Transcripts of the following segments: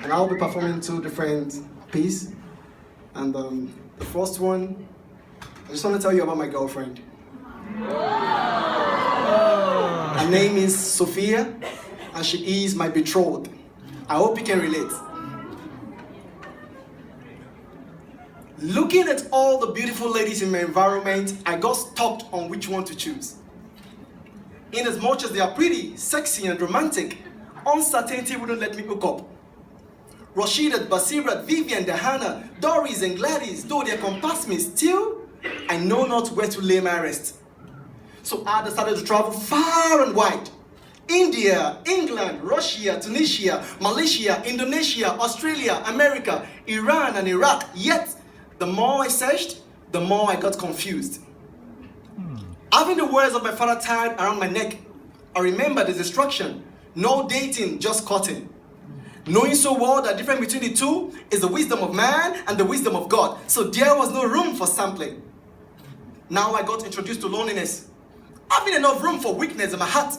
And I'll be performing two different pieces. And the first one, I just want to tell you about my girlfriend. Her name is Sophia, and she is my betrothed. I hope you can relate. Looking at all the beautiful ladies in my environment, I got stuck on which one to choose. In as much as they are pretty, sexy, and romantic, uncertainty wouldn't let me hook up. Rashidat, Basirat, Vivian, Dahana, Doris, and Gladys, though they compass me, still, I know not where to lay my rest. So I decided to travel far and wide. India, England, Russia, Tunisia, Malaysia, Indonesia, Australia, America, Iran, and Iraq. Yet, the more I searched, the more I got confused. Having the words of my father tied around my neck, I remember the instruction: no dating, just cutting. Knowing so well that the difference between the two is the wisdom of man and the wisdom of God. So there was no room for sampling. Now I got introduced to loneliness. Having enough room for weakness in my heart,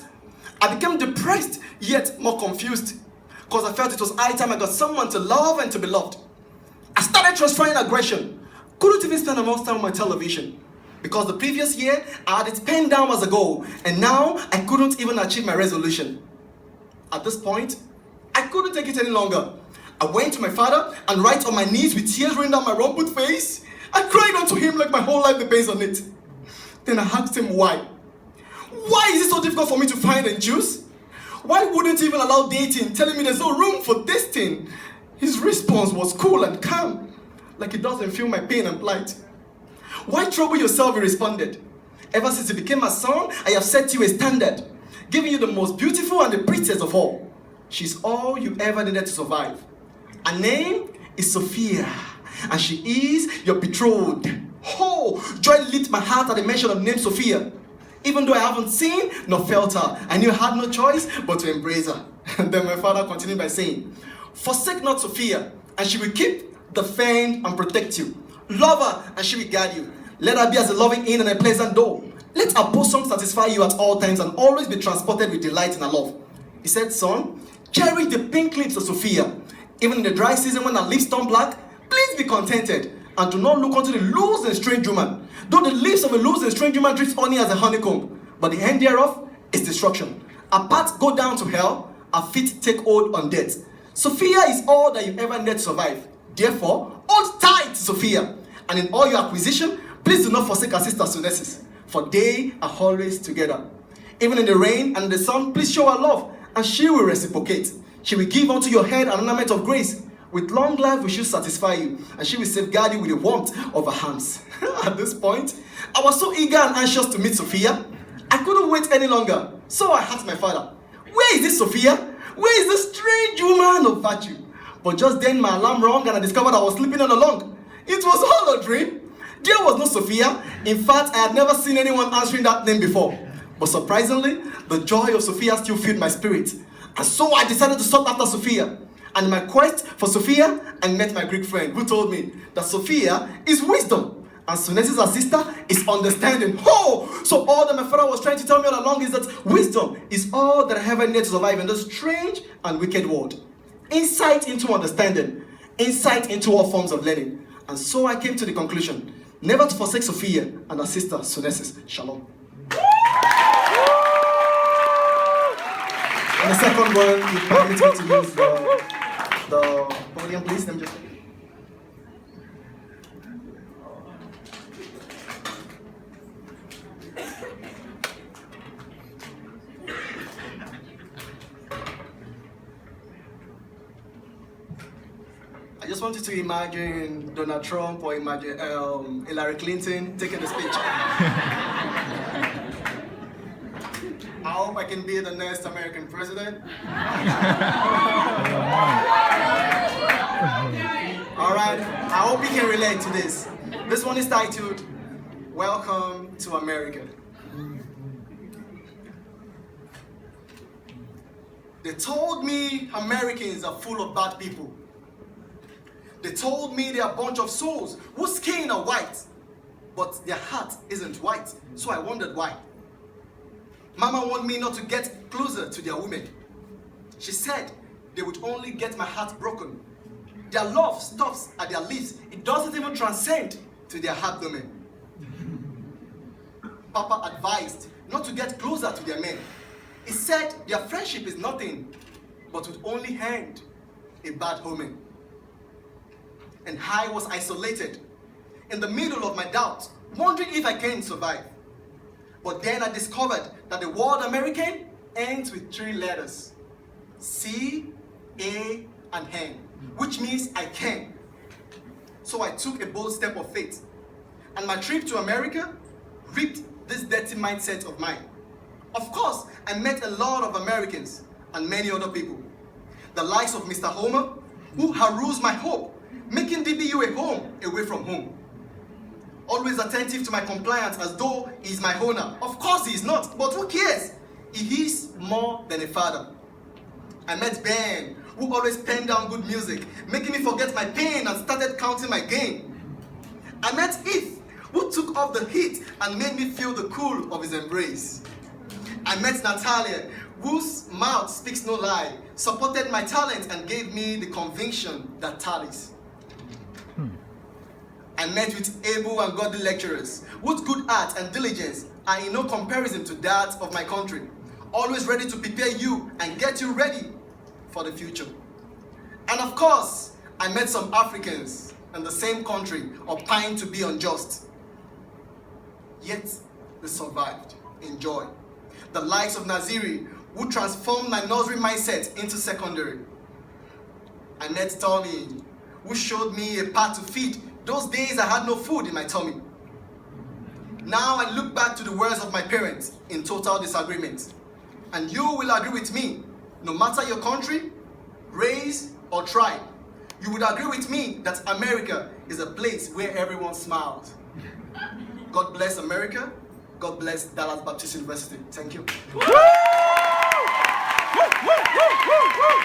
I became depressed yet more confused, because I felt it was high time I got someone to love and to be loved. I started transferring aggression. Couldn't even spend enough time on my television, because the previous year I had it penned down as a goal, and now I couldn't even achieve my resolution. At this point, I couldn't take it any longer. I went to my father and right on my knees with tears running down my rumpled face, I cried unto him like my whole life depends on it. Then I asked him why. Why is it so difficult for me to find and choose? Why wouldn't he even allow dating, telling me there's no room for this thing? His response was cool and calm, like he doesn't feel my pain and plight. Why trouble yourself, he responded. Ever since you became my son, I have set you a standard, giving you the most beautiful and the prettiest of all. She's all you ever needed to survive. Her name is Sophia, and she is your betrothed. Oh, joy lit my heart at the mention of the name Sophia. Even though I haven't seen nor felt her, I knew I had no choice but to embrace her. And then my father continued by saying, forsake not Sophia, and she will keep, defend, and protect you. Love her, and she will guide you. Let her be as a loving inn and a pleasant door. Let her bosom satisfy you at all times and always be transported with delight in her love. He said, son, cherish the pink lips of Sophia. Even in the dry season when her lips turn black, please be contented and do not look unto the loose and strange woman. Though the lips of a loose and strange woman drips honey as a honeycomb, but the end thereof is destruction. Her paths go down to hell, her feet take hold on death. Sophia is all that you ever need to survive. Therefore, hold tight to Sophia. And in all your acquisition, please do not forsake her sister Sunesis, for they are always together. Even in the rain and the sun, please show her love, and she will reciprocate. She will give unto your head an ornament of grace. With long life we should satisfy you, and she will safeguard you with the warmth of her hands. At this point, I was so eager and anxious to meet Sophia. I couldn't wait any longer. So I asked my father, where is this Sophia? Where is this strange woman of virtue? But just then my alarm rang and I discovered I was sleeping all along. It was all a dream. There was no Sophia. In fact, I had never seen anyone answering that name before. But surprisingly, the joy of Sophia still filled my spirit. And so I decided to sought after Sophia. And in my quest for Sophia, I met my Greek friend who told me that Sophia is wisdom and Sunesis, her sister, is understanding. Oh, so all that my father was trying to tell me all along is that wisdom is all that I ever need to survive in this strange and wicked world. Insight into understanding, insight into all forms of learning. And so I came to the conclusion, never to forsake Sophia and her sister Sunesis. Shalom. And the second one, you permit me to use the podium, please. Let me just... I just want you to imagine Donald Trump or imagine Hillary Clinton taking the speech. I hope I can be the next American president. Alright, I hope you can relate to this. This one is titled, Welcome to America. They told me Americans are full of bad people. They told me they're a bunch of souls whose skin are white, but their heart isn't white. So I wondered why. Mama wanted me not to get closer to their women. She said, they would only get my heart broken. Their love stops at their lips. It doesn't even transcend to their abdomen. Papa advised not to get closer to their men. He said their friendship is nothing, but would only end a bad omen. And I was isolated, in the middle of my doubts, wondering if I can survive. But then I discovered that the word American ends with 3 letters: C, A, and N, which means I can. So I took a bold step of faith, and my trip to America reaped this dirty mindset of mine. Of course, I met a lot of Americans and many other people. The likes of Mr. Homer, who harroos my hope, making DBU a home away from home. Always attentive to my compliance as though he's my owner. Of course he is not, but who cares? He is more than a father. I met Ben, who always penned down good music, making me forget my pain and started counting my gain. I met Eve, who took off the heat and made me feel the cool of his embrace. I met Natalia, whose mouth speaks no lie, supported my talent and gave me the conviction that tallies. I met with able and godly lecturers, whose good art and diligence are in no comparison to that of my country, always ready to prepare you and get you ready for the future. And of course, I met some Africans in the same country opined to be unjust. Yet, they survived in joy. The likes of Naziri, who transformed my nursery mindset into secondary. I met Tommy, who showed me a path to feed those days I had no food in my tummy. Now I look back to the words of my parents in total disagreement. And you will agree with me, no matter your country, race, or tribe, you would agree with me that America is a place where everyone smiles. God bless America. God bless Dallas Baptist University. Thank you.